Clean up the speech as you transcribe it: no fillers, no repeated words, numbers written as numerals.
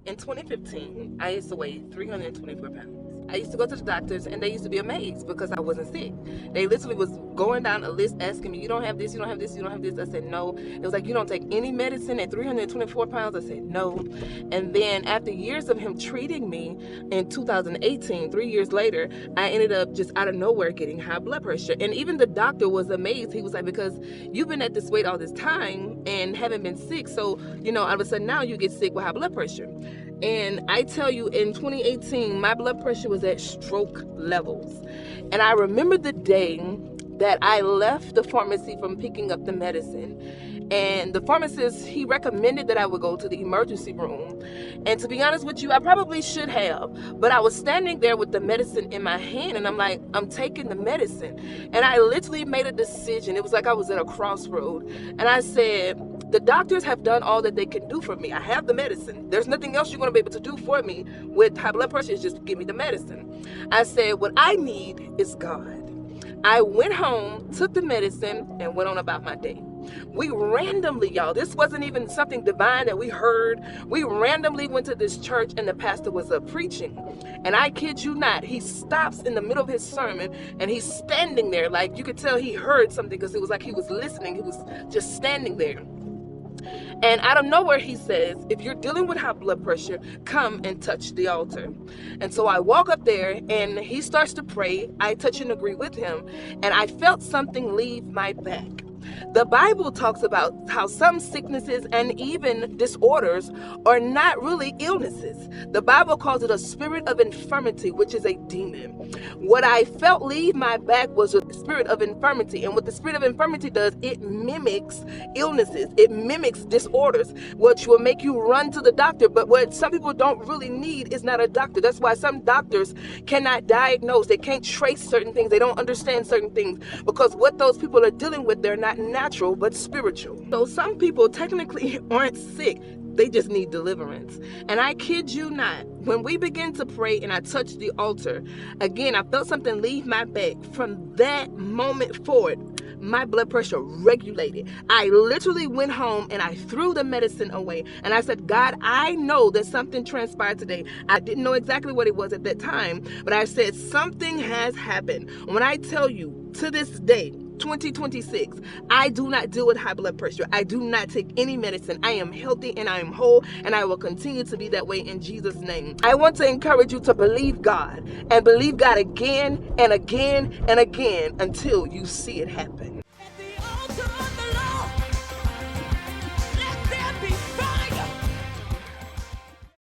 In 2015, I used to weigh 324 pounds. I used to go to the doctors and they used to be amazed because I wasn't sick. They literally was going down a list asking me, you don't have this, you don't have this, you don't have this. I said, no. It was like, you don't take any medicine at 324 pounds. I said, no. And then after years of him treating me in 2018, 3 years later, I ended up just out of nowhere getting high blood pressure. And even the doctor was amazed. He was like, because you've been at this weight all this time and haven't been sick. So, all of a sudden now you get sick with high blood pressure. And I tell you, in 2018, my blood pressure was at stroke levels. And I remember the day that I left the pharmacy from picking up the medicine. And the pharmacist, he recommended that I would go to the emergency room. And to be honest with you, I probably should have. But I was standing there with the medicine in my hand, and I'm like, I'm taking the medicine. And I literally made a decision. It was like I was at a crossroad. And I said, the doctors have done all that they can do for me. I have the medicine. There's nothing else you're going to be able to do for me with high blood pressure. Is just give me the medicine. I said, what I need is God. I went home, took the medicine, and went on about my day. We randomly, y'all, this wasn't even something divine that we heard. We randomly went to this church and the pastor was preaching. And I kid you not, he stops in the middle of his sermon and he's standing there. Like, you could tell he heard something because it was like he was listening. He was just standing there. And out of nowhere, he says, if you're dealing with high blood pressure, come and touch the altar. And so I walk up there and he starts to pray. I touch and agree with him. And I felt something leave my back. The Bible talks about how some sicknesses and even disorders are not really illnesses. The Bible calls it a spirit of infirmity, which is a demon. What I felt leave my back was a spirit of infirmity. And what the spirit of infirmity does, it mimics illnesses. It mimics disorders, which will make you run to the doctor. But what some people don't really need is not a doctor. That's why some doctors cannot diagnose. They can't trace certain things. They don't understand certain things because what those people are dealing with, they're not natural but spiritual. So some people technically aren't sick, they just need deliverance. And I kid you not, when we begin to pray and I touched the altar, again, I felt something leave my back. From that moment forward, my blood pressure regulated. I literally went home and I threw the medicine away. And I said, God, I know that something transpired today. I didn't know exactly what it was at that time, but I said, something has happened. When I tell you, to this day, 2026, I do not deal with high blood pressure. I do not take any medicine. I am healthy and I am whole, and I will continue to be that way in Jesus' name. I want to encourage you to believe God and believe God again and again and again until you see it happen.